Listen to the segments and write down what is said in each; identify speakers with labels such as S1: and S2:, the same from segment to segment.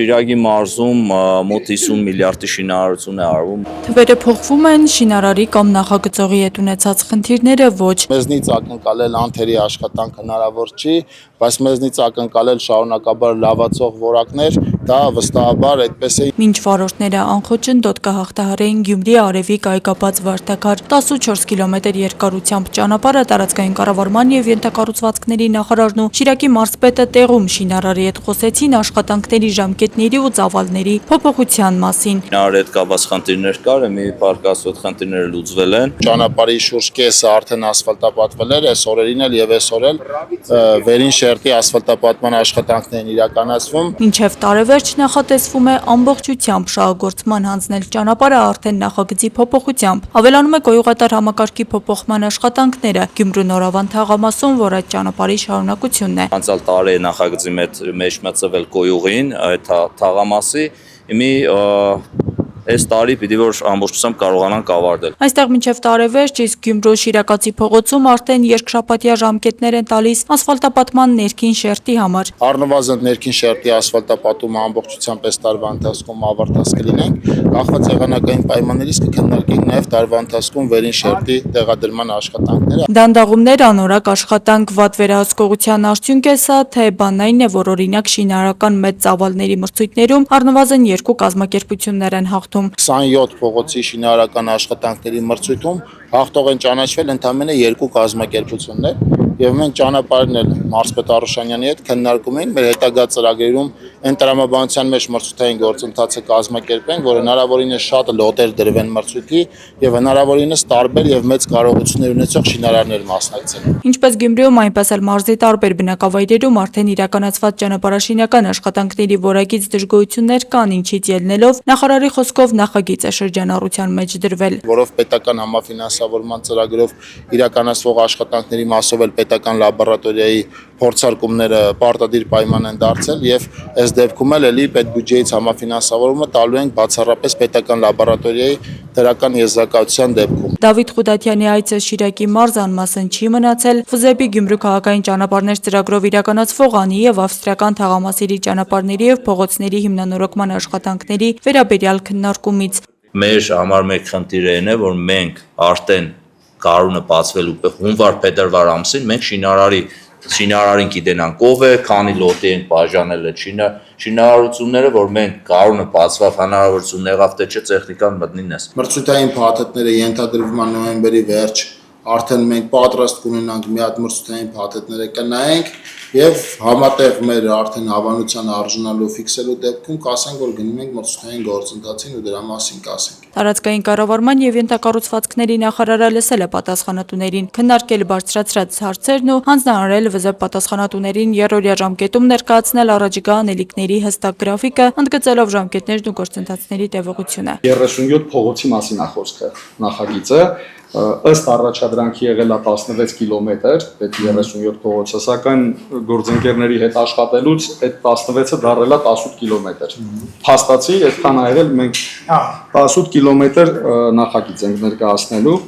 S1: Շիրակի մարզում մոտ 50 միլիարդի շինարարություն է արվում։
S2: Թվերը փոխվում են, շինարարի կամ նախագծողի հետ ունեցած խնդիրները ոչ։
S3: Մեզնից ակնկալել անթերի աշխատանք հնարավոր չի, բայց մեզնից ակնկալել շարունակաբար լավացող որակներ, դա վստահաբար այդպես է։
S2: Մինչ վարորդները անխոճնդոտ կհաղթահարեին Գյումրի Արևիկ Այգաբաց Վարդակար 14 կիլոմետր երկարությամբ ճանապարհը, տարածքային կառավարման եւ ենթակառուցվածքների նախարարն ու Շիրակի մարզպետը տեղում շինարարի հետ խոսեցին աշխատանքների ժամկետների ու ծավալների փոփոխության մասին։
S1: Շինարարի հետ կապված խնդիրներ կար, մի պարկասոտ խնդիրները լուծվել են։
S3: Ճանապարհի շուրջ կեսը արդեն ասֆալտապատվել էր, այս օրերին էլ եւ այսօր էլ վերին շերտի ասֆալտապատման աշխատանքներն իրականացվում։
S2: Մինչև տարեվերջ նախատեսվում է ամբողջությամբ շահագործման հանձնել ճանապարհը արդեն նախագծի փոփոխությամբ։ Ավելանում է գոյուղատար համակարգի փոփոխման աշխատանքները Գյումրու Նորավան թաղամասում, որ այդ ճանապարհի շարունակությունն է։
S1: Անցյալ տարի նախագծի մեջ մտցվել գոյուղին այդ թաղամասի, մի այս տարի պիտի որ ամբողջությամբ կարողանանք ավարտել։
S2: Այստեղ մինչև տարեվերջ իսկ Գյումրու Շիրակացի փողոցում արդեն երկշաբաթյա ժամկետներ են տալիս ասֆալտապատման ներքին շերտի համար։
S3: Առնվազն ներքին շերտի ասֆալտապատումը ամբողջությամբ այս տարվա ընթացքում ավարտած կլինենք, կախված եղանակային պայմաններից կքննարկենք նաև տարվա ընթացքում վերին շերտի տեղադրման աշխատանքները։
S2: Դանդաղումներ, անորակ աշխատանք, վատ վերահսկողության արդյունք է սա, թե բանն այն է, որ օրինակ շինարարական մեծ ծավալների մրցույթներում առնվազն 2 կազմակերպություններ են հաղթում։
S3: 27 փողոցի շինարարական աշխատանքների մրցույթում հաղթող են ճանաչվել ընդամենը 2 կազմակերպություններ եւ մենք ճանապարհն էլ մարզպետ Արուշանյանի հետ քննարկում ենք մեր հետագա ծրագրերում այն տրամաբանության մեջ մրցութային գործընթացը կազմակերպենք, որ հնարավորինս շատ լոտեր դրվեն մրցույթի եւ հնարավորինս տարբեր եւ մեծ կարողություններ ունեցող շինարարներ մասնակցեն։
S2: Ինչպես Գյումրիում, այնպես էլ մարզի տարբեր բնակավայրերում արդեն իրականացված ճանապարհաշինական աշխատանքների որակից դժգոհություններ կան, ինչից ելնելով նախարարի խոսքով նախագիծ է շրջանառության մեջ դրվել,
S3: որով պետական համաֆինանսավորման ծրագրով իրականացվող աշխատանքների մասով էլ պետական լաբորատորիայի փորձարկումները պարտադիր պայման են դարձել եւ այս դեպքում էլ էլի պետբյուջեից համաֆինանսավորումը տալու ենք բացառապես պետական լաբորատորիայի դրական եզրակացության դեպքում։
S2: Դավիթ Խուդատյանի այցը Շիրակի մարզ անմասն չի մնացել, ՖԶԵՊ-ի Գյումրու քաղաքային ճանապարհներ ծրագրով իրականացվող անի եւ ավստրիական թաղամասերի ճանապարհների եւ փողոցների հիմնանորոգման աշխատանքների վերաբերյալ քննարկումից։
S1: Մեր համար մեկ խնդիրը այն է, որ մենք արդեն գարունը բացվելու հունվար-փետրվար ամսին մենք շինարարին գիտենանք ով է, քանի լոտի ենք բաժանել այդ շինարարությունները, որ մենք գարունը բացվավ հնարավորություն եղավ թե չէ տեխնիկան մտնի ներս։
S3: Մրցութային փաթեթները ենթադրվում են նոյեմբերի վերջ, արդեն մենք պատրաստ կունենանք մի հատ մրցութային փաթեթները կնայենք եւ համատեղ մեր արդեն հավանության արժանալու ֆիքսելու դեպքում կասենք, որ գնում ենք մրցութային գործընթացին ու դրա մասին կասենք։
S2: Տարածքային կառավարման եւ ենթակառուցվածքների նախարարը լսել է պատասխանատուներին, քննարկել բարձրացրած հարցերն ու հանձնարարել ՎԶԵՊ պատասխանատուներին երրորդյա ժամկետում ներկայացնել առաջիկա անելիքների հստակ գրաֆիկը, ընդգծելով ժամկետներն ու գործընթացների տևողությունը։
S4: 37 փողոցի մասին է խոսքը նախագիծը, ըստ առաջադրանքի եղել է 16 կիլոմետր այդ 37 փողոցը, սակայն գործընկերների հետ աշխատելուց այդ 16-ը դառել է 18 կիլոմետր։ Փաստացի այդքան ա եղել, մենք 18 կիլոմետր նախագիծ ենք ներկայացնելու։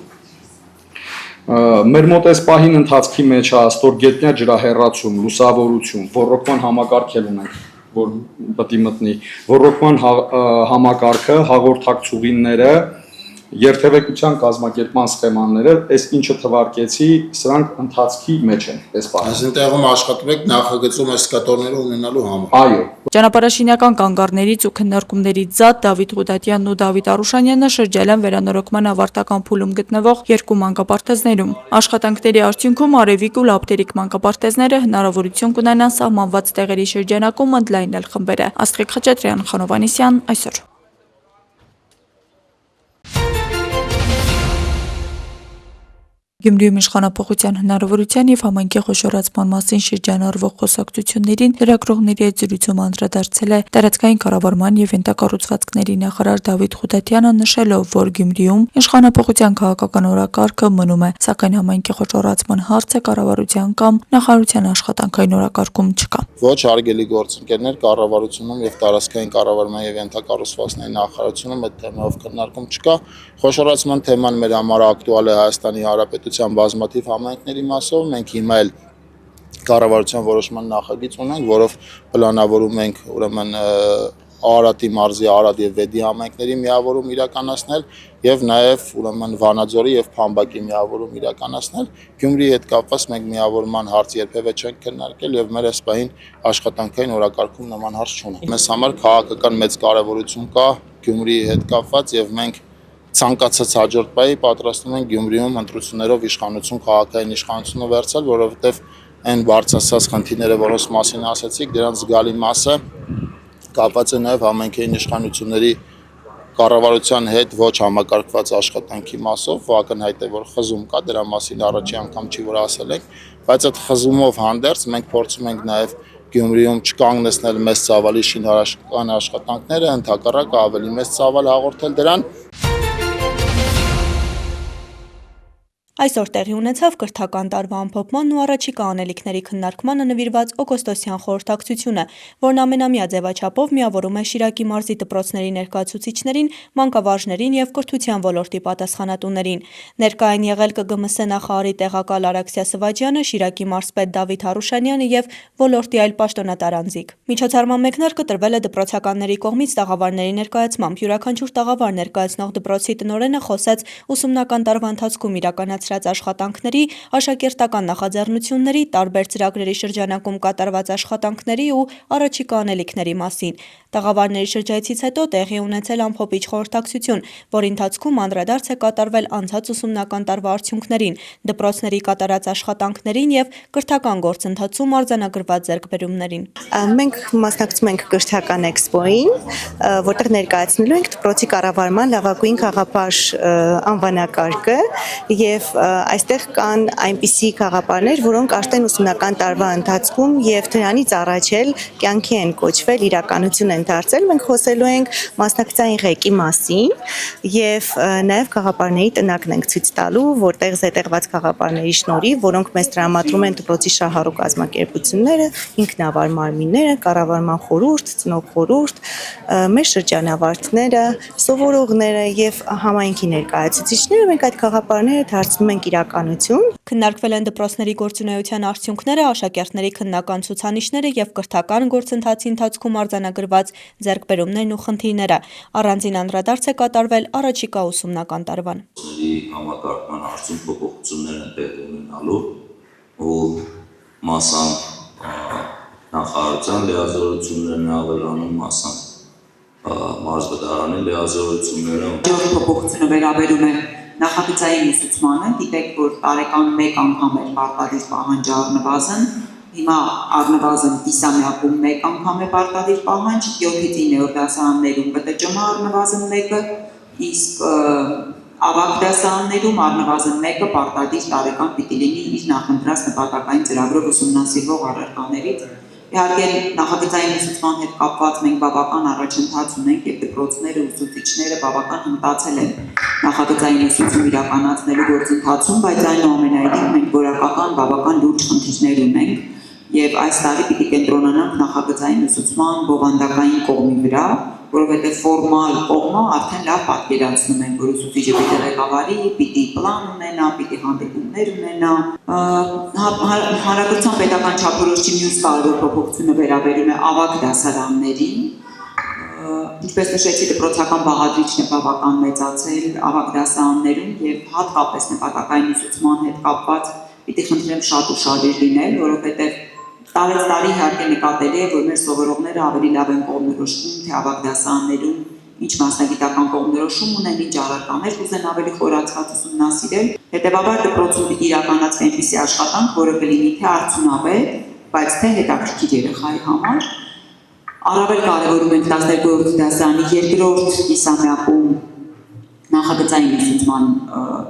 S4: Մեր մոտ այս պահին ընթացքի մեջ է ստորգետնյա ջրահեռացում, լուսավորություն, ոռոգման համակարգ ունենք, որ պետք է մտնի, ոռոգման համակարգը, հաղորդակցուղիները, երթևեկության կազմակերպման սխեմաները, այս ինչը թվարկեցի, սրանք ընթացքի մեջ են, այս պահին։
S3: Այսինքն տեղում աշխատում եք նախագծում էսկատորները ունենալու համար։
S4: Այո։
S2: Ճանապարհաշինական կանգառներից ու քննարկումներից զատ Դավիթ Խուդատյանն ու Դավիթ Արուշանյանը շրջել են վերանորոգման ավարտական փուլում գտնվող 2 մանկապարտեզներում։ Աշխատանքների արդյունքում Արևիկ ու Լապտերիկ մանկապարտեզները հնարավորություն կունենան սահմանված տեղերի շրջանակում ընդլայնել խմբերը։ Աստղիկ Խաչատրյան, Խանով Անիսյան, այսօր։ Գյումրիում իշխանապողության հնարավորության եւ համայնքի խոշորացման մասին շրջանառվող խոսակցություններին լրագրողների հետ զրույցում անդրադարձել է տարածքային կառավարման եւ ենթակառուցվածքների նախարար Դավիթ Խուդատյանը, նշելով, որ Գյումրիում իշխանապողության քաղաքական օրակարգը մնում է, սակայն համայնքի խոշորացման հարցը կառավարության կամ նախարարության աշխատանքային օրակարգում չկա։
S3: Ոչ հարգելի գործընկերներ, կառավարությունում եւ տարածքային կառավարման եւ ենթակառուցվածքների նախարարությունում այդ թեմայով քննարկում չկա։ Խոշորացման թեման մեր համար ակտուալ է Հայաստանի Հանրապետության բազմաթիվ համայնքների մասով, մենք հիմա էլ կառավարության որոշման նախագիծ ունենք, որով պլանավորում ենք ուրեմն Արարատի մարզի Արարատ եւ Վեդի համայնքների միավորում իրականացնել եւ նաեւ ուրեմն Վանաձորի եւ Փամբակի միավորում իրականացնել։ Գյումրիի հետ կապված մենք միավորման հարց երբևէ չենք քննարկել եւ մեր այսպահին աշխատանքային օրակարգում նման հարց չունենք։ Մեզ համար քաղաքական մեծ կարեւորություն կա Գյումրիի հետ կապված եւ մենք ցանկացած հաջորդ պահի պատրաստվում ենք Գյումրիում ընտրություններով իշխանություն, քաղաքային իշխանությունը վերցնել, որովհետեւ այն բարձրացած խնդիրները, որոնց մասին ասացիք, դրանց զգալի մասը կապված է նաև համայնքային իշխանությունների կառավարության հետ ոչ համակարգված աշխատանքի մասով, ակնհայտ է, որ խզում կա, դրա մասին առաջի անգամ չի որ ասել ենք, բայց այդ խզումով հանդերձ մենք փորձում ենք նաև Գյումրիում չկանգնեցնել մեծ ծավալի շինարարական աշխատանքները, ընդհակառակը ավելի մեծ ծավալ հաղորդել դրան։
S5: Այսօր տեղի ունեցավ կրթական տարվա ամփոփման ու առաջիկա անելիքների քննարկմանը նվիրված օգոստոսյան խորհրդակցությունը, որն ամենամյա ձևաչափով միավորում է Շիրակի մարզի դպրոցների ներկայացուցիչներին, մանկավարժներին եւ կրթության ոլորտի պատասխանատուներին։ Ներկա են եղել ԿԳՄՍ նախարարի տեղակալ Արաքսիա Սվաջյանը, Շիրակի մարզպետ Դավիթ Հարուշանյանը եւ ոլորտի այլ պաշտոնատար անձիկ։ Միջոցառման մեկնարկը տրվել է դպրոցականների կողմից տաղավարների ներկայացմամբ։ Յուրաքանչյուր տաղավար ներկայացնող դպրոցի տնօրենը խոսեց ուսումնական տարվա ընթացքում իրականացրած աշխատանքների, աշակերտական նախաձեռնությունների, տարբեր ծրագրերի շրջանակում կատարված աշխատանքների ու առաջիկա անելիքների մասին։ Տաղավարների շրջայցից հետո տեղի ունեցել ամփոփիչ խորհրդակցություն, որի ընթացքում անդրադարձ է կատարվել անցած ուսումնական տարվա արդյունքներին, դպրոցների կատարած աշխատանքներին եւ կրթական գործընթացում արձանագրված ձեռքբերումներին։
S6: Մենք մասնակցում ենք կրթական էքսպոյին, որտեղ ներկայացնելու ենք դպրոցի կառավարման լավագույն գաղափար անվանակարգը եւ այստեղ կան այնպիսի գաղափարներ, որոնք արդեն ուսումնական տարվա ընթացքում եւ դրանից առաջ էլ կյանքի են կոչվել, իրականություն են դարձել։ Մենք խոսելու ենք մասնակցային ղեկի մասին եւ նաեւ գաղափարների տնակն ենք ցույց տալու, որտեղ զետեղված գաղափարների շնորհիվ, որոնք մեզ տրամադրում են դպրոցի շահառու կազմակերպությունները, ինքնավար մարմինները, կառավարման խորհուրդ, ծնող խորհուրդ, մեր շրջանավարտները, սովորողները եւ համայնքի ներկայացուցիչները, մենք այդ գաղափարները դարձնում ենք իրականություն։
S5: Քննարկվել են դպրոցների գործունեության արդյունքները, աշակերտների քննական ցուցանիշները եւ կրթական գործընթացի ընթացքում արձանագրված ձեռքբերումներն ու խնդիրները։ Առանձին անդրադարձ է կատարվել առաջիկա ուսումնական տարվան։
S1: Համակարգման արդյունք փոփոխություններ են տեղի ունենալու ու մասամբ նախարարության լիազորություններն ավելանում, մասամբ մարզպետարանի լիազորությունները։
S7: Փոփոխությունը վերաբերում է նախագծային ուսուցմանը, դիտեք, որ տարեկան 1 անգամ էր պարտադիր պահանջը առնվազն, հիմա առնվազն կիսամյակում 1 անգամ է պարտադիր պահանջ, 7-ից 9-րդ դասարաններում ԿՏՃՄ առնվազն 1-ը, իսկ ավագ դասարաններում առնվազն 1-ը պարտադիր տարեկան պիտի լինի իր նախընտրած նպատակային ծրագրով ուսումնասիրվող առարկաներից։ Իհարկե նախագծային ուսուցման հետ կապված մենք բավական առաջընթաց ունենք եւ դպրոցները, ուսուցիչները բավական հմտացել են նախագծային ուսուցում իրականացնելու գործընթացում, բայց այնուամենայնիվ մենք որակական բավական լուրջ խնդիրներ ունենք եւ այս տարի պիտի կենտրոնանանք նախագծային ուսուցման բովանդակային կողմի վրա, որովհետեւ ֆորմալ կողմը արդեն լավ պատկերացնում են, որ ուսուցիչը պիտի ղեկավարի, պիտի պլան ունենա, պիտի հանդիպումներ ունենա։ Հանրապետության պետական չափորոշիչի մյուս կարևոր փոփոխությունը վերաբերում է ավագ դասարաններին։ Ինչպես նշեցի, դպրոցական բաղադրիչն է բավական մեծացել ավագ դասարաններում եւ հատկապես նպատակային ուսուցման հետ կապված պիտի խնդրեմ շատ ուշադիր լինել, որովհետեւ տարեցտարի իհարկե նկատելի է, որ մեր սովորողները ավելի լավ են կողմնորոշվում, թե ավագ դասարաններում ինչ մասնագիտական կողմնորոշում ունեն, ինչ առարկաներ կուզեն ավելի խորացված ուսումնասիրել։ Հետևաբար դպրոցում պիտի իրականացվի այնպիսի աշխատանք, որը կլինի թե արդյունավետ, բայց թե հետաքրքիր երեխայի համար։ Առավել կարևորում ենք 12-րդ դասարանի 2-րդ կիսամյակում նախագծային ուսուցման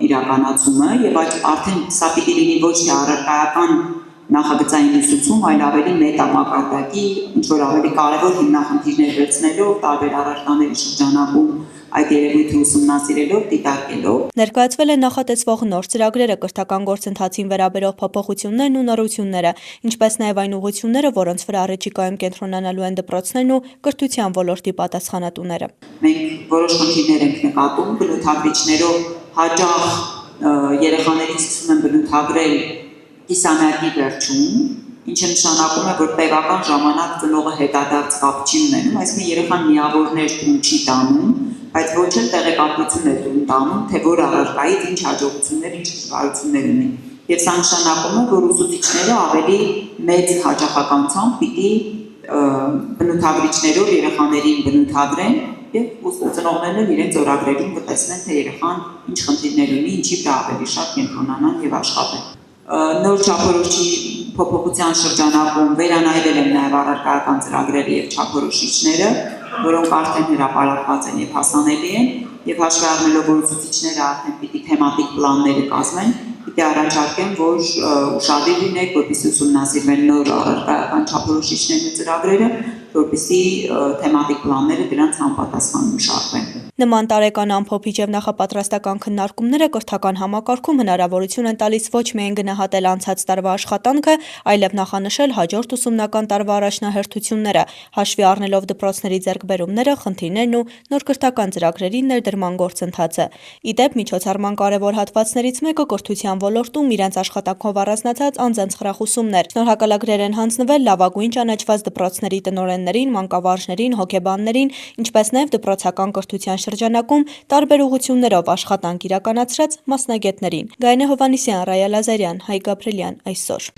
S7: իրականացումը եւ արդեն սա պիտի լինի ոչ թե առարկայական նախագծային ուսուցում, այլ ավելի մետամակարդակի, ինչ որ ավելի կարևոր հիմնախնդիրներ վերցնելով, տարբեր առարկաների շրջանակում այդ երևույթը ուսումնասիրելով, դիտարկելով։
S5: Ներկայացվել են նախատեսվող նոր ծրագրերը, կրթական գործընթացին վերաբերող փոփոխություններն ու նորությունները, ինչպես նաև այն ուղղությունները, որոնց վրա առաջիկայում կենտրոնանալու են դպրոցներն ու կրթության ոլորտի պատասխանատուները։
S7: Մենք որոշ խնդիրներ ենք նկատում, բնութագրիչներով հաճախ երեխաներից սկսում են բնութագրել կիսամյակի վերջում, ինչը նշանակում է, որ տևական ժամանակ ծնողը հետադարձ կապ չի ունենում, այսինքն երեխան միավորներ տուն չի տանում, բայց ոչ էլ տեղեկատվություն է տուն տանում, թե որ առարկայից ինչ հաջողություններ, ինչ դժվարություններ ունի։ Եվ սա նշանակում է, որ ուսուցիչները ավելի մեծ հաճախականությամբ պիտի բնութագրիչներով երեխաներին բնութագրեն եւ ծնողներն էլ իրենց օրագրերում կտեսնեն, թե երեխան ինչ խնդիրներ ունի, ինչի վրա ավելի շատ կենտրոնանան եւ աշխատեն։ Նոր չափորոշիչի փոփոխության շրջանակում վերանայվել են նաեւ առարկայական ծրագրերը եւ չափորոշիչները, որոնք արդեն հրապարակված են եւ հասանելի են, եւ հաշվի առնելով, որ ուսուցիչները արդեն պիտի թեմատիկ պլանները կազմեն, պիտի առաջարկեն, որ ուշադիր լինեք, որպեսզի ուսումնասիրվեն նոր առարկայական չափորոշիչներն ու ծրագրերը, որպեսզի թեմատիկ պլանները դրանց համապատասխան մշակվեն։
S5: Նման տարեկան ամփոփիչ եւ նախապատրաստական քննարկումները կրթական համակարգում հնարավորություն են տալիս ոչ միայն գնահատել անցած տարվա աշխատանքը, այլև նախանշել հաջորդ ուսումնական տարվա առաջնահերթությունները, հաշվի առնելով դպրոցների ձեռքբերումները, խնդիրներն ու նոր կրթական ծրագրերի ներդրման գործընթացը։ Ի դեպ, միջոցառման կարևոր հատվածներից մեկը կրթության ոլորտում իրենց աշխատանքով առանձնացած անձանց խրախուսումներ։ Շնորհակալագրեր են հանձնվել լավագույն ճանաչված դպրոցների տնօրեններին, մանկավարժներին, հոգեբաններին, ինչպես նաև դպրոցական կրթության շրջանակում տարբեր ուղղություններով աշխատանք իրականացրած մասնագետներին։ Գայնե Հովանիսյան, Ռայա Լազարյան, Հայկ Գաբրելյան, այսօր։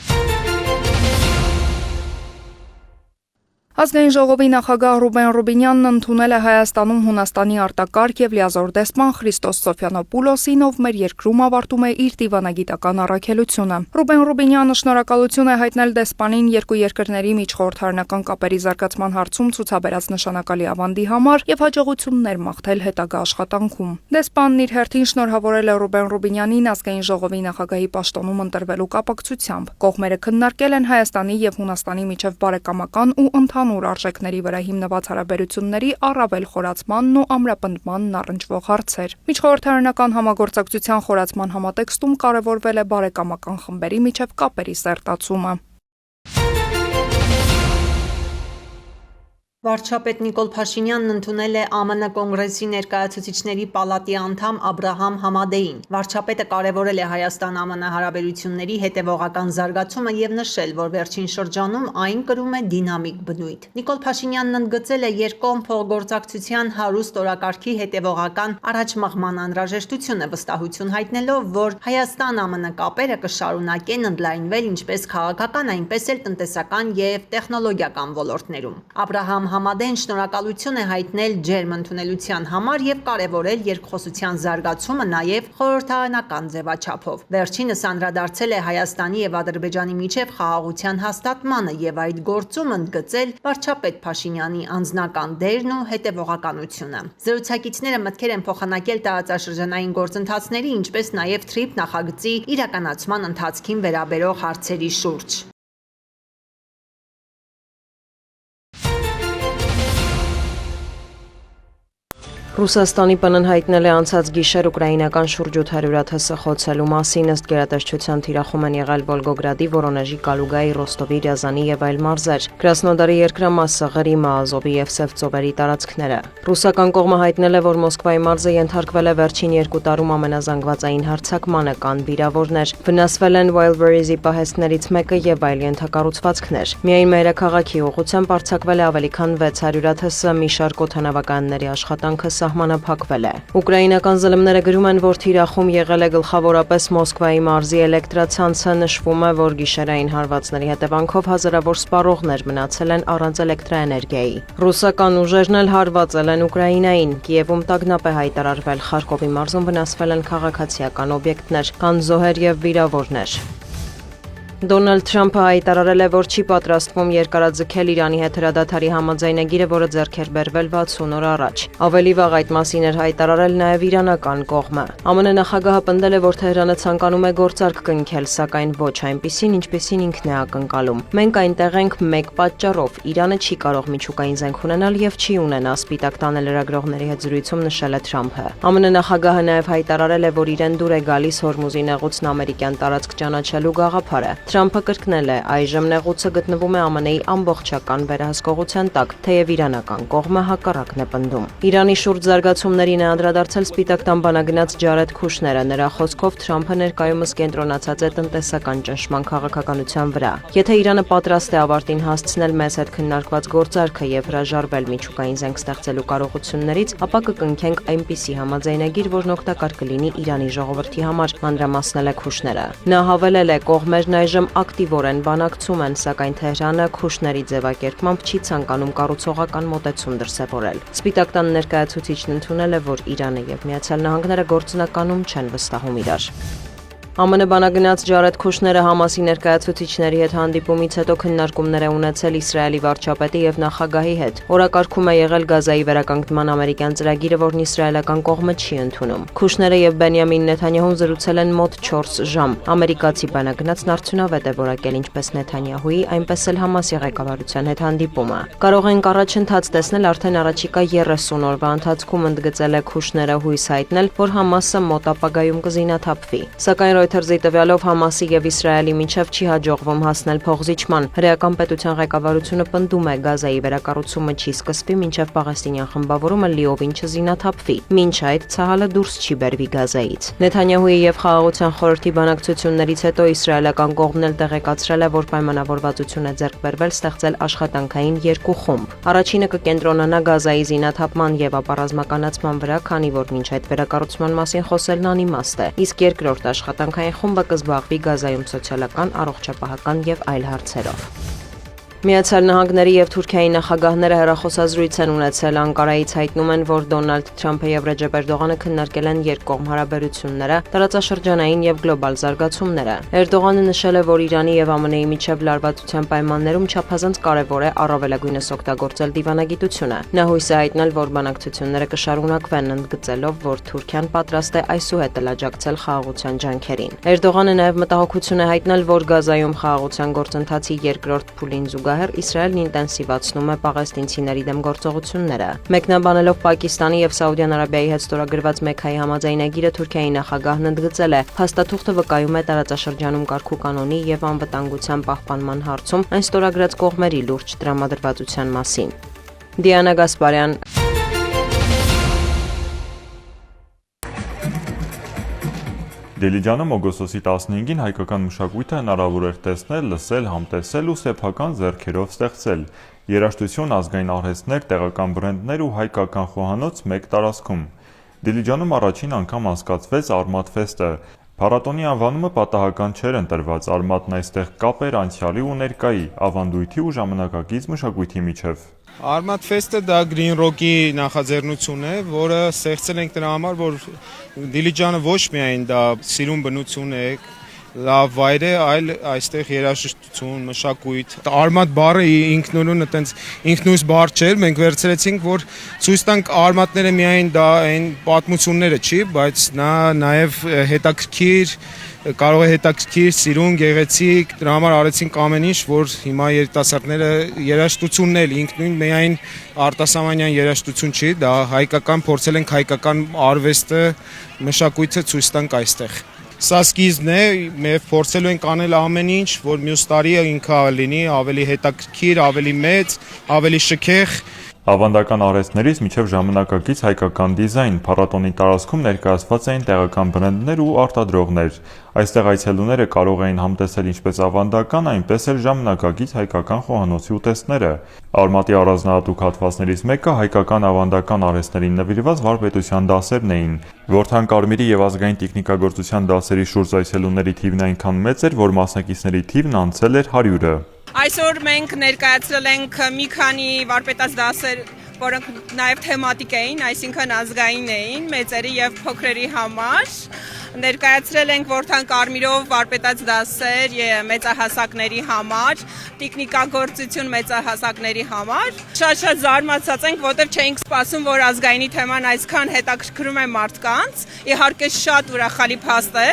S8: Ազգային ժողովի նախագահ Ռուբեն Ռուբինյանն ընդունել է Հայաստանում Հունաստանի արտակարգ եւ լիազոր դեսպան Խրիստոս Սոֆյանոպուլոսին, ով մեր երկրում ավարտում է իր դիվանագիտական առաքելությունը։ Ռուբեն Ռուբինյանը շնորհակալություն է հայտնել դեսպանին երկու երկրների միջխորհրդարանական կապերի զարգացման հարցում ցուցաբերած նշանակալի ավանդի համար եւ հաջողություններ մաղթել հետագա աշխատանքում։ Դեսպանն իր հերթին շնորհավորել է Ռուբեն Ռուբինյանին Ազգային ժողովի նախագահի պաշտոնում ընտրվելու կապակցությամբ։ Կողմերը քննարկել են Հայաստանի եւ Հունաստանի միջև բարեկամական ու ընդհանուր արժեքների վրա հիմնված հարաբերությունների առավել խորացմանն ու ամրապնդմանն առնչվող հարցեր։ Միջխորհրդարանական համագործակցության խորացման համատեքստում կարևորվել է բարեկամական խմբերի միջև կապերի սերտացումը։
S9: Վարչապետ Նիկոլ Փաշինյանն ընդունել է ԱՄՆ կոնգրեսի ներկայացուցիչների պալատի անդամ Աբրահամ Համադեին։ Վարչապետը կարևորել է Հայաստան-ԱՄՆ հարաբերությունների հետևողական զարգացումը եւ նշել, որ վերջին շրջանում այն կրում է դինամիկ բնույթ։ Նիկոլ Փաշինյանն ընդգծել է երկկողմ փոխգործակցության հարուստ օրակարգի հետևողական առաջմղման անհրաժեշտությունը, վստահություն հայտնելով, որ Հայաստան-ԱՄՆ կապերը կշարունակեն ընդլայնվել ինչպես քաղաքական, այնպես էլ տնտեսական եւ տեխնոլոգիական ոլորտներում։ Աբրահամ Համադեն շնորհակալություն է հայտնել ջերմ ընդունելության համար եւ կարեւորել երկխոսության զարգացումը նաեւ խորհրդարանական ձևաչափով։ Վերջինս անդրադարձել է Հայաստանի եւ Ադրբեջանի միջև խաղաղության հաստատմանը եւ այդ գործում ընդգծել վարչապետ Փաշինյանի անձնական դերն ու հետեւողականությունը։ Զրուցակիցները մտքեր են փոխանակել տարածաշրջանային գործընթացների, ինչպես նաեւ TRIP նախագծի իրականացման ընթացքին վերաբերող հարցերի շուրջ։
S10: Ռուսաստանի ՊՆ-ն հայտնել է անցած գիշեր ուկրաինական շուրջ 800 սխոցելու մասին, ըստ գերատեսչության թիրախում են եղել Վոլգոգրադի, Վորոնեժի, Կալուգայի, Ռոստովի, Ռյազանի եւ այլ մարզեր, Կրասնոդարի երկրամասը, Ղրիմը, Ազովի եւ Սևծովերի տարածքները։ Ռուսական կողմը հայտնել է, որ Մոսկվայի մարզը ենթարկվել է վերջին 2 տարում ամենազանգվածային հարձակմանը, կան վիրավորներ, վնասվել են Wildberries-ի պահեստներից մեկը եւ այլ ենթակառուցվածքներ։ Միայն մայրաքաղաքի ուղղությամբ արձակվել է ավելի քան 600 ԹՍ, մի շարք օդանավականների աշխատանքը սահմանափակվել է։ Ուկրաինական ԶԼՄ-ները գրում են, որ թիրախում եղել է գլխավորապես Մոսկվայի մարզի էլեկտրացանցը, նշվում է, որ գիշերային հարվածների հետևանքով հազարավոր սպառողներ մնացել են առանց էլեկտրաէներգիայի։ Ռուսական ուժերն էլ հարվածել են Ուկրաինային։ Կիևում տագնապ է հայտարարվել, Խարկովի մարզում վնասվել են քաղաքացիական օբյեկտներ, կան զոհեր եւ վիրավորներ։ Դոնալդ Թրամփը հայտարարել է, որ չի պատրաստվում երկարաձգել Իրանի հետ հրադադարի համաձայնագիրը, որը ձեռք էր բերվել 60 օր առաջ։ Ավելի վաղ այդ մասին էր հայտարարել նաև իրանական կողմը։ ԱՄՆ նախագահը պնդել է, որ Թեհրանը ցանկանում է գործարք կնքել, սակայն ոչ այնպիսին, ինչպիսին ինքն է ակնկալում։ Մենք այնտեղ ենք մեկ պատճառով՝ Իրանը չի կարող միջուկային զենք ունենալ եւ չի ունենա, սպիտակ տանը լրագրողների հետ զրույցում նշել է Թրամփը։ ԱՄՆ նախագահը նաև հայտարարել է, որ իրեն դուր է գալիս Հորմուզի նեղուցն ամերիկյան տարածք ճանաչելու գաղափարը։ Թրամփը կրկնել է, այժմ նեղուցը գտնվում է ԱՄՆ-ի ամբողջական վերահսկողության տակ, թեև իրանական կողմը հակառակն է պնդում։ Իրանի շուրջ զարգացումներին է անդրադարձել Սպիտակ տան բանագնաց Ջարեդ Քուշները, նրա խոսքով Թրամփը ներկայումս կենտրոնացած է տնտեսական ճնշման քաղաքականության վրա։ Եթե Իրանը պատրաստ է ավարտին հասցնել մեզ հետ քննարկված գործարքը եւ հրաժարվել միջուկային զենք ստեղծելու կարողություններից, ապա կկնքենք այնպիսի համաձայնագիր, որն օգտակար կլինի Իրանի ժողովրդի համար, մանրամասնել է Քուշները։ Նա հավելել է, կողմերն այժմ ակտիվորեն բանակցում են, սակայն Թեհրանը Քուշների ձևակերպմամբ չի ցանկանում կառուցողական մոտեցում դրսևորել։ Սպիտակ տան ներկայացուցիչն ընդունել է, որ Իրանը եւ Միացյալ Նահանգները գործնականում չեն վստահում իրար։ ԱՄՆ բանագնաց Ջարեդ Քուշները Համասի ներկայացուցիչների հետ հանդիպումից հետո քննարկումներ է ունեցել Իսրայելի վարչապետի եւ նախագահի հետ։ Օրակարգում է եղել Գազայի վերականգնման ամերիկյան ծրագիրը, որն իսրայելական կողմը չի ընդունում։ Քուշները եւ Բենյամին Նեթանյահուն զրուցել են մոտ 4 ժամ։ Ամերիկացի բանագնացն արդյունավետ է որակել ինչպես Նեթանյահուի, այնպես էլ Համասի ղեկավարության հետ հանդիպումը։ Կարող ենք առաջընթաց տեսնել արդեն առաջիկա 30 օրվա ընթացքում, ընդգծել է Քուշները, հույս հայտնել, որ Համասը մոտ ապագայում կզինաթափվի։ Սակայն Reuters-ի տվյալով Համասի եւ Իսրայելի միջև չի հաջողվում հասնել փոխզիջման։ Հրեական պետության ղեկավարությունը պնդում է, Գազայի վերակառուցումը չի սկսվի, մինչև պաղեստինյան խմբավորումը լիովին չզինաթափվի։ Մինչ այդ Ցահալը դուրս չի բերվի Գազայից։ Նեթանյահուի եւ Խաղաղության խորհրդի բանակցություններից հետո իսրայելական կողմն էլ տեղեկացրել է, որ պայմանավորվածություն է ձեռք բերվել ստեղծել աշխատանքային 2 խումբ։ Առաջինը կկենտրոնանա Գազայի զինաթափման եւ ապառազմականացման վրա, քանի որ մինչ այդ վերակառուցման մասին խոսելն անիմաստ է։ Իսկ երկրորդ աշխատանքային խումբը կզբաղվի Գազայում սոցիալական, առողջապահական եւ այլ հարցերով։ Միացյալ Նահանգների եւ Թուրքիայի նախագահները հեռախոսազրույց են ունեցել։ Անկարայից հայտնում են, որ Դոնալդ Թրամփը եւ Ռեջեփ Էրդողանը քննարկել են երկկողմ հարաբերությունները, տարածաշրջանային եւ գլոբալ զարգացումները։ Էրդողանը նշել է, որ Իրանի եւ ԱՄՆ-ի միջև լարվածության պայմաններում չափազանց կարեւոր է առավելագույնս օգտագործել դիվանագիտությունը։ Նա հույս է հայտնել, որ բանակցությունները կշարունակվեն, ընդգծելով, որ Թուրքիան պատրաստ է այսուհետ աջակցել խաղաղության ջանքերին։ Էրդողանը նաեւ մտահոգություն է հայտնել, որ Գազայում խաղաղության գործընթացի երկրորդ փուլին Իսրայելն ինտենսիվացնում է պաղեստինցիների դեմ գործողությունները։ Մեկնաբանելով Պակիստանի եւ Սաուդյան Արաբիայի հետ ստորագրված Մեքքայի համաձայնագիրը, Թուրքիայի նախագահն ընդգծել է, փաստաթուղթը վկայում է տարածաշրջանում կարգու կանոնի եւ անվտանգության պահպանման հարցում այն ստորագրած կողմերի լուրջ տրամադրվածության մասին։ Դիանա Գասպարյան,
S11: Դիլիջանում օգոստոսի 15-ին հայկական մշակույթը հնարավոր էր տեսնել, լսել, համտեսել ու սեփական ձեռքերով ստեղծել երաժշտություն, ազգային արհեստներ, տեղական բրենդներ ու հայկական խոհանոց մեկ տարածքում։ Դիլիջանում առաջին անգամ անցկացվեց Արմաթ ֆեստը։ Փառատոնի անվանումը պատահական չէր ընտրված, Արմաթն այստեղ կապ էր անցյալի ու ներկայի, ավանդույթի ու ժամանակակից մշակույթի միջև։
S12: Արմաթ ֆեստը դա Green Rock-ի նախաձեռնություն է, որը ստեղծել ենք դրա համար, որ Դիլիջանը ոչ միայն դա սիրուն բնություն է, լավ վայր է, այլ այստեղ երաժշտություն, մշակույթ։ Արմաթ բառը ինքնուրույն այտենց ինքնույս բառ չէր, մենք վերցրեցինք, որ ցույց տանք արմատները միայն դա այն պատմությունները չի, բայց նա նաև հետաքրքիր կարող է հետաքրքիր, սիրուն, գեղեցիկ, դրա համար արեցինք ամեն ինչ, որ հիմա երիտասարդները երաժշտությունն էլ ինքնույն միայն արտասահմանյան երաժշտություն չի, դա հայկական, փորձել ենք հայկական արվեստը, մշակույթը ցույց տանք այստեղ։ Սա սկիզբն է, մենք փորձելու ենք անել ամեն ինչ, որ մյուս տարի ինքը լինի ավելի հետաքրքիր, ավելի մեծ, ավելի շքեղ։
S11: Ավանդական արհեստներից մինչև ժամանակակից հայկական դիզայն, փառատոնի տարածքում ներկայացված էին տեղական բրենդներ ու արտադրողներ։ Այստեղ այցելուները կարող էին համտեսել ինչպես ավանդական, այնպես էլ ժամանակակից հայկական խոհանոցի ուտեստները։ Արմատի առանձնահատուկ հատվածներից մեկը հայկական ավանդական արհեստներին նվիրված վարպետության դասերն էին։ Որդան Կարմիրի եւ ազգային տեխնիկագործության դասերի շուրջ այցելուների թիվն այնքան մեծ էր, որ մասնակիցների թիվն անցել էր 100-ը։
S13: Այսօր մենք ներկայացրել ենք մի քանի վարպետաց դասեր, որոնք նաև թեմատիկ էին, այսինքն ազգային էին, մեծերի եւ փոքրերի համար։ Ներկայացրել ենք Որդան Կարմիրով վարպետաց դասեր մեծահասակների համար, տեխնիկագործություն մեծահասակների համար։ Շատ զարմացած ենք, որտեղ չէինք սպասում, որ ազգայինի թեման այսքան հետաքրքրում է մարդկանց։ Իհարկե շատ ուրախալի փաստ է։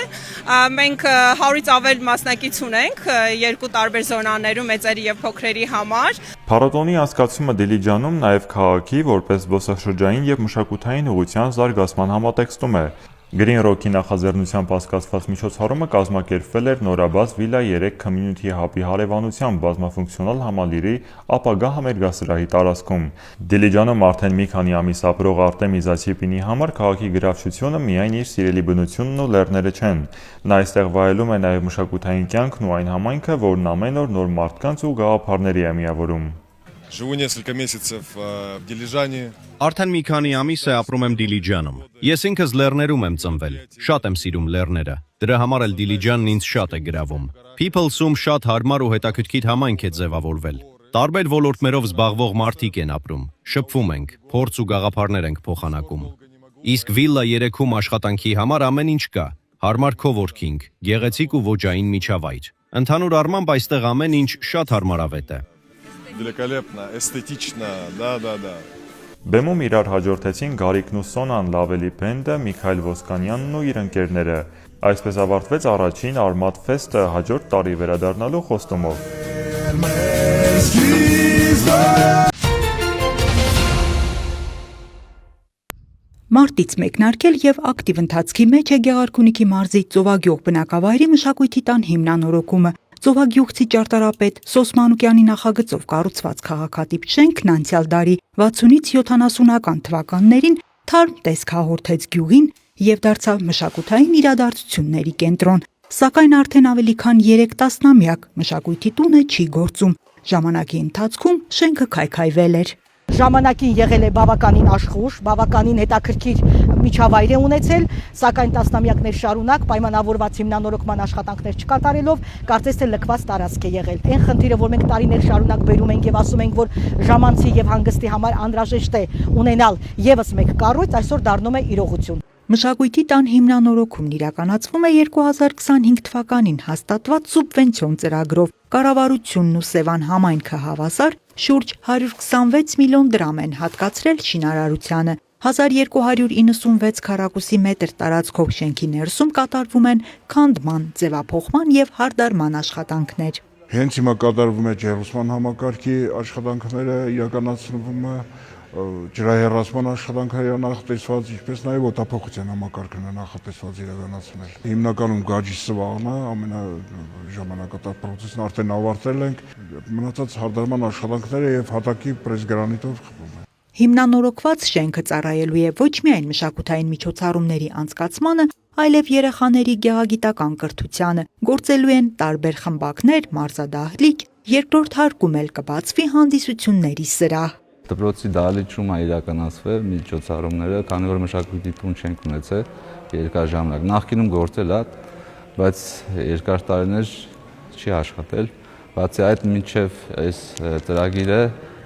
S13: Մենք 100-ից ավել մասնակից ունենք երկու տարբեր զոնաներում մեծերի եւ փոքրերի համար։
S11: Փառատոնի անցկացումը Դիլիջանում նաև քաղաքի որպես զբոսաշրջային եւ մշակութային ուղղության զարգացման համատեքստում է։ Green Rock-ի նախաձեռնությամբ հասկացված միջոցառումը կազմակերպվել էր նորաբաց Villa 3 Community Hub-ի հարևանությամբ բազմաֆունկցիոնալ համալիրի ապագա համերգասրահի տարածքում։ Դիլիջանում արդեն մի քանի ամիս ապրող Արտեմ Իզացիպինի համար քաղաքի գրավչությունը միայն իր սիրելի բնությունն ու լեռները չեն։ Նա այստեղ վայելում է նաև մշակութային կյանքն ու այն համայնքը, որն ամեն օր նոր մարդկանց ու գաղափարների է միավորում։
S14: Живу несколько месяцев в Дилижане.
S15: Արդեն մի քանի ամիս է ապրում եմ Դիլիջանում։ Ես ինքս լեռներում եմ ծնվել։ Շատ եմ սիրում լեռները։ Դրա համար էլ Դիլիջանն ինձ շատ է գրավում։ Peoples-ում շատ հարմար ու հետաքրքիր համայնք է ձևավորվել։ Տարբեր ոլորտներով զբաղվող մարդիկ են ապրում։ Շփվում ենք, փորձ ու գաղափարներ ենք փոխանակում։ Իսկ Villa 3-ում աշխատանքի համար ամեն ինչ կա։ Հարմար coworking, գեղեցիկ ու ոճային միջավայր։ Ընդհանուր առմամբ այստեղ ամեն ինչ շատ հարմարավետ է։
S14: Великолепно, эстетично, да.
S11: Բեմում իրար հաջորդեցին Գարիկն ու Սոնան Լավելի բենդը, Միքայել Ոսկանյանն ու իր ընկերները։ Այսպես ավարտվեց առաջին Արմատ ֆեստը հաջորդ տարի վերադառնալու խոստումով։
S16: Մարտից մեկնարկել եւ ակտիվ ընթացքի մեջ է Գեղարքունիքի մարզի Ծովագյուղ բնակավայրի մշակույթի տան հիմնանորոգումը։ Ծովագյուղցի ճարտարապետ Սոս Մանուկյանի նախագծով կառուցված քաղաքատիպ շենքն անցյալ դարի 60-ից 70-ական թվականներին թարմ տեսք հաղորդեց գյուղին եւ դարձավ մշակութային իրադարձությունների կենտրոն։ Սակայն արդեն ավելի քան 3 տասնամյակ մշակույթի տունը չի գործում։ Ժամանակի ընթացքում շենքը քայքայվել էր։
S17: Ժամանակին եղել է բավականին աշխուժ, բավականին հետաքրքիր միջավայր է ունեցել, սակայն տասնամյակներ շարունակ պայմանավորված հիմնանորոգման աշխատանքներ չկատարելով, կարծես թե լքված տարածք է եղել։ Այն խնդիրը, որ մենք տարիներ շարունակ բերում ենք եւ ասում ենք, որ ժամանցի եւ հանգստի համար անհրաժեշտ է ունենալ եւս մեկ կառույց, այսօր դառնում է իրողություն։
S16: Մշակույթի տան հիմնանորոգումն իրականացվում է 2025 թվականին հաստատված սուբվենցիոն ծրագրով։ Կառավարությունն ու Սևան համայնքը հավասար շուրջ 126 միլիոն դրամ են հատկացրել շինարարությանը։ 1296 քառակուսի մետր տարածքով շենքի ներսում կատարվում են քանդման, ձևափոխման եւ հարդարման աշխատանքներ։
S18: Հենց հիմա կատարվում է ջերմության համակարգի աշխատանքները, իրականացվում է ջրահեռացման աշխատանքները նախատեսված, ինչպես նաև օդափոխության համակարգն է նախատեսված իրականացնել։ Հիմնականում գաջի սվաղն է, ամենաժամանակատար պրոցեսն արդեն ավարտել ենք, մնացած հարդարման աշխատանքները եւ հատակի պրեսգրանիտով խփում են։
S16: Հիմնանորոգված շենքը ծառայելու է ոչ միայն մշակութային միջոցառումների անցկացմանը, այլև երեխաների գեղագիտական կրթությանը։ Գործելու են տարբեր խմբակներ, մարզադահլիճ, երկրորդ հարկում էլ կբացվի հանդիսությունների սրահ։
S19: Դպրոցի դահլիճում է իրականացվել միջոցառումները, քանի որ մշակույթի տուն չենք ունեցել երկար ժամանակ։ Նախկինում գործել է, բայց երկար տարիներ չի աշխատել։ Բացի այդ, մինչև այս ծրագիրը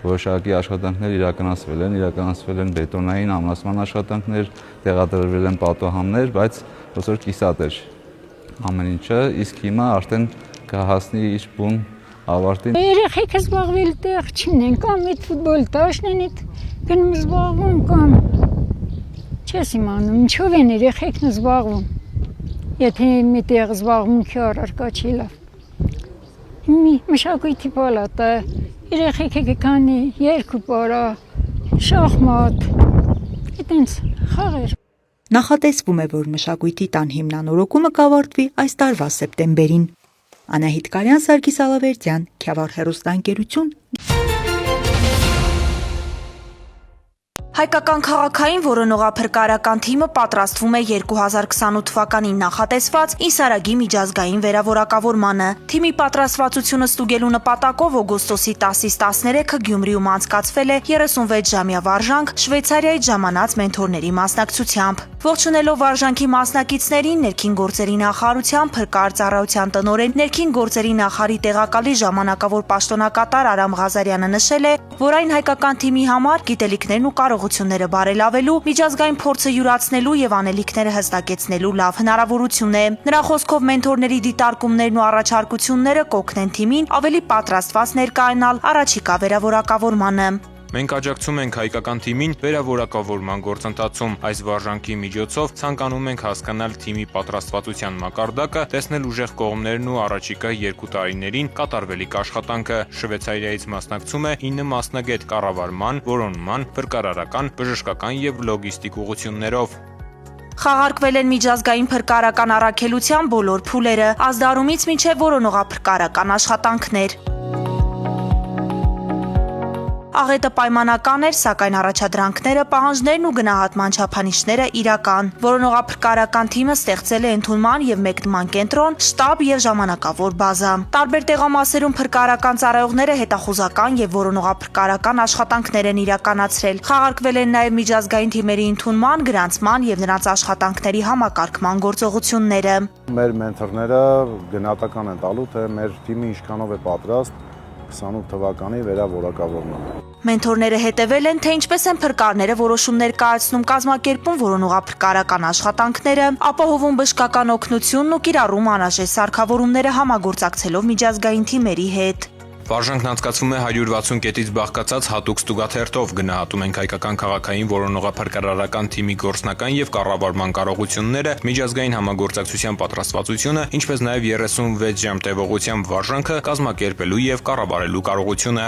S19: որոշակի աշխատանքներ իրականացվել են բետոնային ամրացման աշխատանքներ, տեղադրվել են պատուհաններ, բայց ոսոր կիսատ էր ամեն ինչը, իսկ հիմա արդեն կհասնի իր բուն ավարտին։
S20: Երեխեքը զբաղվել տեղ չունեն, կամ այդ ֆուտբոլ տաշն են, գնում զբաղվում, կամ չես իմանում, ինչով են երեխեքն զբաղվում, եթե մի տեղ զբաղմունքի առարկա չի լավ։ Մշակույթի պալատը, երեխեքը կանի երկու պարա, շախմատ, այդենց խաղեր։
S16: Նախատեսվում է, որ մշակույթի տան հիմնանորոգումը կավարտվի այս տարվա սեպտեմբերին։ Անահիտ Կարյան, Սարգիս Ալավերդյան, Քյավառ հեռուստաընկերություն։
S2: Հայկական քաղաքային որոնողափրկարարական թիմը պատրաստվում է 2028 թվականին նախատեսված Իսարագի միջազգային վերավորակավորմանը։ Թիմի պատրաստվածությունը ստուգելու նպատակով օգոստոսի 10-ից 13-ը Գյումրիում անցկացվել է 36 ժամյա վարժանք Շվեյցարիայից ժամանած մենթորների մասնակցությամբ։ Ողջունելով վարժանքի մասնակիցներին, ներքին գործերի նախարարության փրկարար ծառայության տնօրեն, ներքին գործերի նախարարի տեղակալի ժամանակավոր պաշտոնակատար Արամ Ղազարյանը նշել է, որ այն հայկական թիմի համար գիտելիքներն ու կարողությունները բարելավելու, միջազգային փորձը յուրացնելու եւ անելիքները հստակեցնելու լավ հնարավորություն է։ Նրա խոսքով մենթորների դիտարկումներն ու առաջարկությունները կօգնեն թիմին ավելի պատրաստված ներկայանալ առաջիկա վերավորակավորմանը։
S21: Մենք աջակցում ենք հայկական թիմին վերավորակավորման գործընթացում։ Այս վարժանքի միջոցով ցանկանում ենք հասկանալ թիմի պատրաստվածության մակարդակը, տեսնել ուժեղ կողմներն ու առաջիկա 2 տարիներին կատարվելիք աշխատանքը։ Շվեյցարիայից մասնակցում է 9 մասնագետ կառավարման, որոնման, փրկարարական, բժշկական եւ լոգիստիկ ուղղություններով։
S4: Խաղարկվել են միջազգային փրկարարական առաքելության բոլոր փուլերը, ազդարումից մինչև որոնողափրկարարական աշխատանքներ։ Աղետը պայմանական էր, սակայն առաջադրանքները, պահանջներն ու գնահատման չափանիշները իրական։ Որոնողափրկարարական թիմը ստեղծել է ընդունման եւ մեկնման կենտրոն, շտաբ եւ ժամանակավոր բազա։ Տարբեր տեղամասերում փրկարարական ծառայողները հետախուզական եւ որոնողափրկարարական աշխատանքներ են իրականացրել։ Խաղարկվել են նաեւ միջազգային թիմերի ընդունման, գրանցման եւ նրանց աշխատանքների համակարգման գործողությունները։
S22: Մեր մենթորները գնահատական են տալու, թե մեր թիմը ինչքանով է պատրաստ 28 թվականի վերավորակավորման։
S4: Մենթորները հետևել են, թե ինչպես են փրկարները որոշումներ կայացնում, կազմակերպում որոնողափրկարարական աշխատանքները, ապահովում բժշկական օգնությունն ու կիրառում անհրաժեշտ սարքավորումները համագործակցելով միջազգային թիմերի հետ։
S21: Վարժանքն անցկացվում է 160 կետից բաղկացած հատուկ ստուգաթերթով, գնահատում ենք հայկական քաղաքային որոնողափրկարարական թիմի գործնական եւ կառավարման կարողությունները, միջազգային համագործակցության պատրաստվածությունը, ինչպես նաեւ 36 ժամ տևողությամբ վարժանքը կազմակերպելու եւ կառավարելու կարողությունը։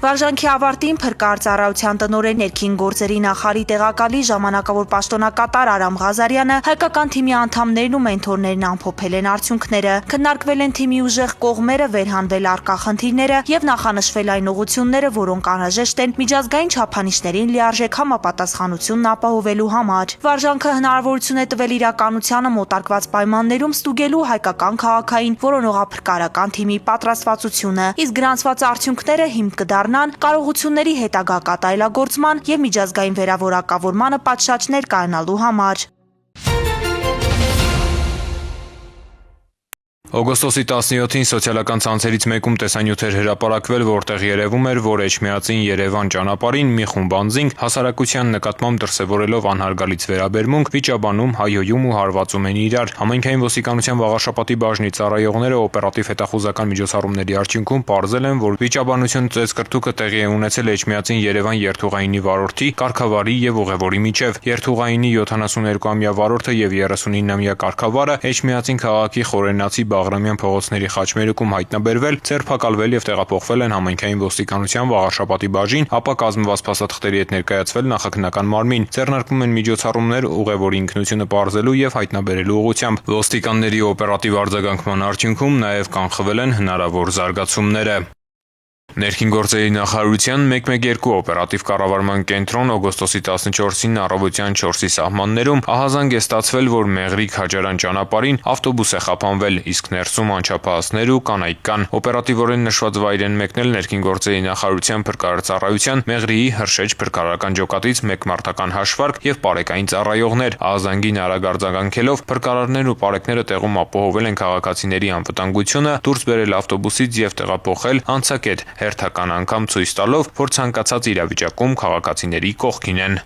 S4: Վարժանքի ավարտին փրկարարծառայության տնօրեն ներքին գործերի նախարարի տեղակալի ժամանակավոր պաշտոնակատար Արամ Ղազարյանը հայկական թիմի անդամներն ու մենթորներն ամփոփել են արդյունքները, քննարկվել են թիմի ուժեղ կողմերը, վերհանվել առկա խնդիրները եւ նախանշվել այն ուղղությունները, որոնք անհրաժեշտ են միջազգային չափանիշներին լիարժեք համապատասխանությունն ապահովելու համար։ Վարժանքը հնարավորություն է տվել իրականությանը մոտարկված պայմաններում ստուգելու հայկական քաղաքային որոնողափրկարարական թիմի պատրաստվածությունը, իսկ գրանցված արդյունքները հիմք կդառնան կարողությունների հետագա կատարելագործման եւ միջազգային վերավորակավորմանը պատշաճ ներկայանալու համար։
S21: Օգոստոսի 17-ին սոցիալական ցանցերից մեկում տեսանյութեր հրապարակվել, որտեղ երևում էր, որ Էջմիածին Երևան ճանապարհին մի խումբ անձինք հասարակության նկատմամբ դրսևորելով անհարգալից վերաբերմունք, վիճաբանում, հայոյում ու հարվածում են իրար։ Համայնքային ոստիկանության Վաղաշապատի բաժնի ծառայողները օպերատիվ հետախուզական միջոցառումների արդյունքում պարզել են, որ վիճաբանություն ծեծկրտուկը տեղի է ունեցել Էջմիածին Երևան երթուղայինի վարորդի, կարգավարի եւ ուղևորի միջև։ Երթուղայինի 72-ամյա վարորդը եւ 39-ամյա կարգավարը Էջմիածին քաղաքի Խորենացի Աղրամյան փողոցների խաչմերուկում հայտնաբերվել, ձերբակալվել եւ տեղափոխվել են համայնքային ոստիկանության Վաղաշապատի բաժին, ապա կազմված փաստաթղթերի հետ ներկայացվել նախաքննական մարմին։ Ձեռնարկվում են միջոցառումներ ուղևորի ինքնությունը պարզելու եւ հայտնաբերելու ուղղությամբ։ Ոստիկանների օպերատիվ արձագանքման արդյունքում նաեւ կանխվել են հնարավոր զարգացումները։ Ներքին գործերի նախարարության 112 օպերատիվ կառավարման կենտրոն օգոստոսի 14-ին առավոտյան 4-ի սահմաններում ահազանգ է ստացվել, որ Մեղրիկ-Հաջարան ճանապարհին ավտոբուս է խափանվել, իսկ ներսում անչափահասներ ու կանայք կան։ Օպերատիվորեն նշված վայր են մեկնել ներքին գործերի նախարարության փրկարարծառայության Մեղրիի Հրշեջ փրկարարական ջոկատից 1 մարտական հաշվարկ եւ պարեկային ծառայողներ։ Ահազանգին արագ արձագանքելով փրկարարներն ու պարեկները տեղում ապահովել են քաղաքացիների անվտանգությունը, դուրս բերել ավտոբուսից եւ տեղափոխել անցակետ, հերթական անգամ ցույց տալով, որ ցանկացած իրավիճակում քաղաքացիների կողքին են։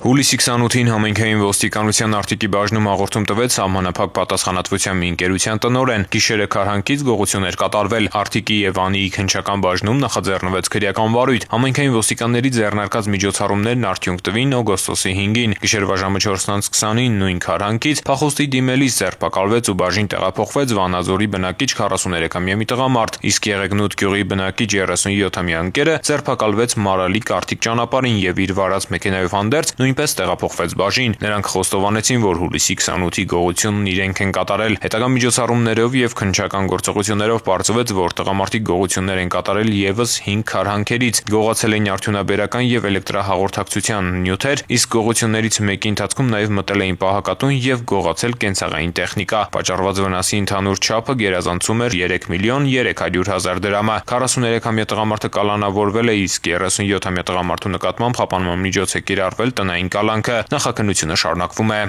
S21: Հուլիսի 28-ին համայնքային ոստիկանության Արտիկի բաժնում հաղորդում տվեց սահմանափակ պատասխանատվության մի ընկերության տնօրեն։ Գիշերը քարհանքից գողություններ կատարվել։ Արտիկի եւ Անիի քննչական բաժնում նախաձեռնվեց քրեական վարույթ։ Համայնքային ոստիկանների ձեռնարկած միջոցառումներն արդյունք տվին օգոստոսի 5-ին։ Գիշերվա ժամը 4:20-ին նույն քարհանքից փախոստի դիմելիս ձերբակալվեց ու բաժին տեղափոխվեց Վանաձորի բնակիչ 43-ամյա մի տղամարդ, իսկ Եղեգնուտ գյուղի բնակիչ 37-ամյա ընկերը ձերբակալվեց Մարալիկ Արտիկ ճանապարհին եւ իր վարած մեքենայով հանդերձ նույնպես տեղափոխվեց բաժին։ Նրանք խոստովանեցին, որ հուլիսի 28-ի գողությունն իրենք են կատարել։ Հետագա միջոցառումներով եւ քննչական գործողություններով պարզվեց, որ տղամարդիկ գողություններ են կատարել եւս 5 քարհանքերից։ Գողացել են արդյունաբերական եւ էլեկտրահաղորդակցության նյութեր, իսկ գողություններից մեկի ընթացքում նաեւ մտել էին պահակատուն եւ գողացել կենցաղային տեխնիկա։ Պատճառված վնասի ընդհանուր չափը գերազանցում էր 3.300.000 դրամը։ 43-ամյա տղամարդը կալանավորվել է, իսկ 37-ամյա տղամարդու նկատմամբ խափանման միջոց է կիրառվել տնային կալանքը։ Նախաքննությունը շարունակվում է։